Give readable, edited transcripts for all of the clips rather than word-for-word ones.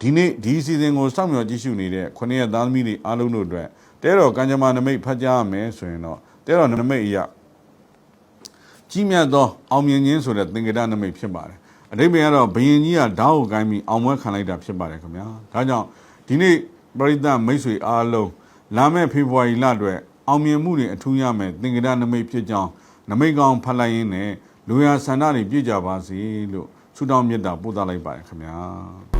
ဒီနေ့ဒီစီစဉ်ကိုစောင့်မျှော်ကြည့်ရှုနေတဲ့ခုနှစ်ရက်သားသမီးတွေအားလုံးတို့အတွက်တဲတော်ကံကြမ္မာနမိတ်ဖတ်ကြားရမယ်ဆိုရင်တော့တဲတော်နမိတ်အရာကြီးမြတ်သောအောင်မြင်ခြင်းဆိုတဲ့သင်္ကေတနမိတ်ဖြစ်ပါတယ်အဓိပ္ပာယ်ကတော့ဘယင်ကြီးကဓာတ်ကိုကိုင်းပြီးအောင်ပွဲခံလိုက်တာဖြစ်ပါတယ်ခင်ဗျာဒါကြောင့်ဒီနေ့ပရိသတ်မိတ်ဆွေအားလုံးလာမယ့်ဖေဖော်ဝါရီလအတွက်အောင်မြင်မှုတွေအထူးရမယ်သင်္ကေတနမိတ်ဖြစ်ကြောင်းနမိတ်ကောင်းဖတ်လိုက်ရင်းနဲ့လူရဆန္ဒတွေပြည့်ကြပါစေလို့ဆုတောင်းမြတ်တာပို့သလိုက်ပါတယ်ခင်ဗျာ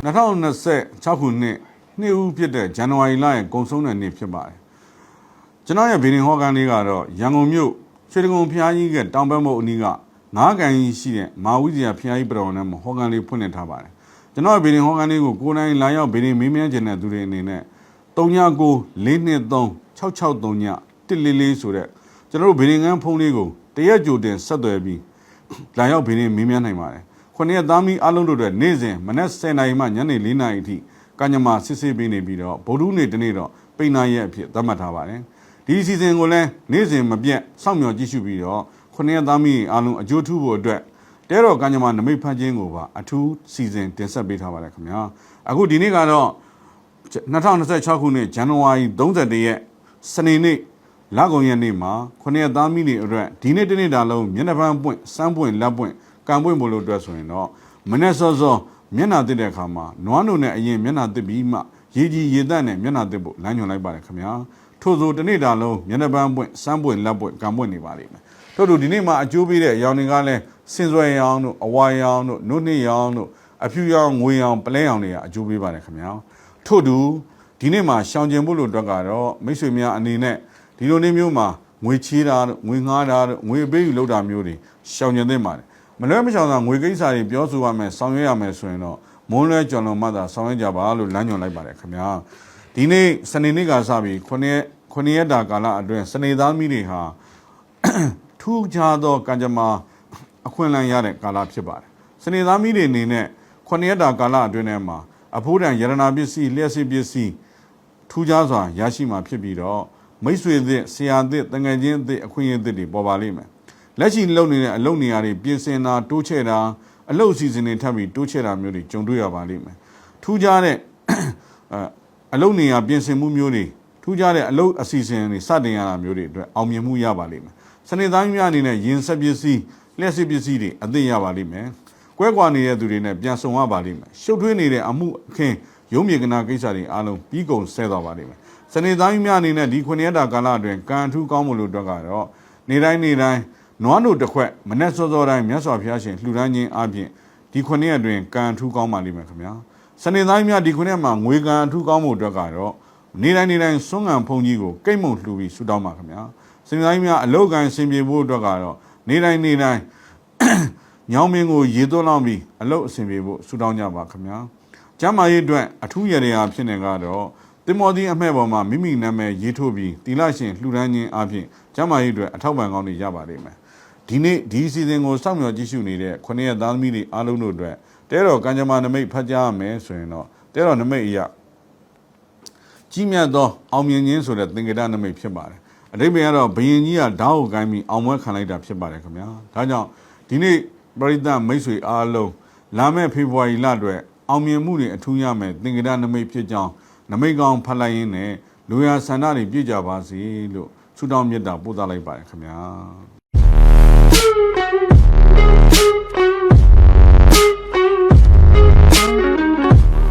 2026ခုနှစ်ဦးဖြစ်တဲ့ဇန်နဝါရီလရဲ့ကုန်ဆုံးတဲ့နေ့ဖြစ်ပါတယ်ကျွန်တော်ရဲ့ဗီဒီဟောကန်လေးကတော့ရန်ကုန်မြို့ရွှေတကုံဖျားကြီးကတောင်ဘက်မုတ်အနီးက9ကန်ကြီးရှိတဲ့မာဝိဇ္ဇာဖျားကြီးပတော်နဲ့ဟောကန်လေးဖွင့်လှစ်ထားပါတယ်ကျွန်တော်ရဲ့ဗီဒီဟောကန်လေးကိုကိုယ်တိုင်လာရောက်ဗီဒီမေးမြန်းခြင်းတဲ့သူတွေအနေနဲ့3994236639ဆိုတဲ့ကျွန်တော်တို့ဗီဒီငန်းဖုန်းလေးကိုတရက်ကြိုတင်ဆက်သွယ်ပြီးလာရောက်ဗီဒီမေးမြန်းနိုင်ပါတယ်ခုနှစ်ရက်သားမီးအားလုံးတို့အတွက်နေ့စဉ်မနက်10:00နာရီမှညနေ4:00နာရီအထိကညမာစစ်ဆေးပေးနေပြီးတော့ဗုဒ္ဓနေ့တနေ့တော့ပိန်နာရက်အဖြစ်သတ်မှတ်ထားပါတယ်ဒီအစီအစဉ်ကိုလည်းနေ့စဉ်မပြတ်စောင့်မျှော်ကြည့်ရှုပြီးတော့ခုနှစ်ရက်သားမီးအားလုံးအကျိုးထူးဖို့အတွက်တဲတော်ကညမာနမိတ်ဖတ်ခြင်းကိုပါအထူးစီစဉ်တင်ဆက်ပေးထားပါတယ်ခင်ဗျာအခုဒီနေ့ကတော့2026ခုနှစ်ဇန်နဝါရီ31ရက်စနေနေ့လကုန်ရက်နေ့မှာခုနှစ်ရက်သားမီးတွေအတွက်ဒီနေ့တနေ့တာလုံးမျက်နှာပန်းပွင့်စမ်းပွင့်လက်ပွင့်ကံပွင့်ဖို့လို့အတွက်ဆိုရင်တော့မနေ့စောစောမျက်နှာတစ်တဲ့အခါမှာနွားနိုနဲ့အရင်မျက်နှာတစ်ပြီးမှရေကြီးရေသက်နဲ့မျက်နှာတစ်ဖို့လမ်းညွှန်လိုက်ပါတယ်ခင်ဗျာထို့ဆိုတနေ့တာလုံးမျက်နှာပန်းပွင့်စမ်းပွင့်လက်ပွင့်ကံပွင့်နေပါလိမ့်မယ်ထို့သူဒီနေ့မှာအကျိုးပေးတဲ့အရောင်တွေကလည်းစင်စွဲရောင်တို့အဝါရောင်တို့နုနှစ်ရောင်တို့အဖြူရောင်ငွေရောင်ပလဲရောင်တွေကအကျိုးပေးပါတယ်ခင်ဗျာထို့သူဒီနေ့မှာရှောင်ကျင်ဖို့လို့အတွက်ကတော့မိတ်ဆွေများအနေနဲ့ဒီလိုနေ့မျိုးမှာငွေချေးတာငွေငှားတာငွေအပေးယူလုပ်တာမျိုးတွေရှောင်ကျင်သင့်ပါတယ်မလွဲမရှောင်သာငွေကိစ္စတွေပြောဆိုရမယ်ဆောင်ရွက်ရမယ်ဆိုရင်တော့မွန်းလွဲကြော်လွန်မှသာဆောင်ရွက်ကြပါလို့လမ်းညွှန်လိုက်ပါတယ်ခင်ဗျာဒီနေ့စနေနေ့ကစပြီးခုနှစ်ရက်တာကာလအတွင်းစနေသားမီးတွေဟာထူးခြားသောကံကြမ္မာအခွင့်အလမ်းရတဲ့ကာလဖြစ်ပါတယ်စနေသားမီးတွေအနေနဲ့ခုနှစ်ရက်တာကာလအတွင်းထဲမှာအဖို့တန်ရတနာပစ္စည်းလျှက်စစ်ပစ္စည်းထူးခြားစွာရရှိမှာဖြစ်ပြီးတော့မိတ်ဆွေသစ်ဆရာသစ်တငယ်ချင်းသစ်အခွင့်အရေးသစ်တွေပေါ်ပါလိမ့်မယ်လက်ရှိလုပ်နေတဲ့အလုပ်နေရာတွေပြင်ဆင်တာတိုးချဲ့တာအလုပ်အစီအစဉ်တွေထပ်ပြီးတိုးချဲ့တာမျိုးတွေကြုံတွေ့ရပါလိမ့်မယ်ထူးခြားတဲ့အလုပ်နေရာပြင်ဆင်မှုမျိုးတွေထူးခြားတဲ့အလုပ်အစီအစဉ်တွေစတင်ရတာမျိုးတွေအတွက်အောင်မြင်မှုရပါလိမ့်မယ်စနေသားများအနေနဲ့ရင်ဆက်ပစ္စည်းလျှက်စစ်ပစ္စည်းတွေအသိရပါလိမ့်မယ်ကွဲကွာနေတဲ့သူတွေနဲ့ပြန်ဆုံရပါလိမ့်မယ်ရှုပ်ထွေးနေတဲ့အမှုအခင်းရုံးမြေကနာကိစ္စတွေအားလုံးပြီးကုန်ဆဲသွားပါလိမ့်မယ်စနေသားများအနေနဲ့ဒီခုနှစ်ရက်တာကာလအတွင်းကံထူးကောင်းမှုလို့အတွက်ကတော့နေ့တိုင်းနွားနိုတစ်ခွက်မနေ့စောစောတိုင်းမြတ်စွာဘုရားရှင်လှူဒန်းခြင်းအပြင်ဒီခုနှစ်ရက်အတွင်းကံထူးကောင်းပါလိမ့်မယ်ခင်ဗျာစနေသားများဒီခုနှစ်မှာငွေကံထူးကောင်းမှုအတွက်ကတော့နေ့တိုင်းစွန့်ငံဖုန်ကြီးကိုကိတ်မုံလှူပြီးဆုတောင်းပါခင်ဗျာစနေသားများအလောက်ကန်ဆင်ပြေဖို့အတွက်ကတော့နေ့တိုင်းညောင်မင်းကိုရေသွန်းလောင်းပြီးအလောက်အဆင်ပြေဖို့ဆုတောင်းကြပါခင်ဗျာကျမ်းမာရေးအတွက်အထူးရည်ရာဖြစ်နေကတော့တင်မော်ဒီအမှဲ့ပေါ်မှာမိမိနာမည်ရေးထိုးပြီးတီလာရှင်လှူဒန်းခြင်းအပြင်ကျမ်းမာရေးအတွက်အထောက်ပံ့ကောင်းတွေရပါလိမ့်မယ်ဒီနေ့ဒီအစီအစဉ်ကိုစောင့်မျှော်ကြည့်ရှုနေတဲ့ခုနှစ်ရက်သားသမီးတွေအားလုံးတို့အတွက်တဲတော်ကံကြမ္မာနမိတ်ဖတ်ကြားရမယ်ဆိုရင်တော့တဲတော်နမိတ်အရာကြီးမြတ်သောအောင်မြင်ခြင်းဆိုတဲ့သင်္ကေတနမိတ်ဖြစ်ပါတယ်အဓိပ္ပာယ်ကတော့ဘယင်ကြီးကဓာတ်ကိုကိုင်းပြီးအောင်ပွဲခံလိုက်တာဖြစ်ပါတယ်ခင်ဗျာဒါကြောင့်ဒီနေ့ပရိသတ်မိတ်ဆွေအားလုံးလာမယ့်ဖေဖော်ဝါရီလအတွက်အောင်မြင်မှုတွေအထူးရမယ်သင်္ကေတနမိတ်ဖြစ်ကြောင်းနမိတ်ကောင်းဖတ်လိုက်ရင်းနဲ့လူရဆန္ဒတွေပြည့်ကြပါစေလို့ဆုတောင်းမြတ်တာပို့သလိုက်ပါတယ်ခင်ဗျာ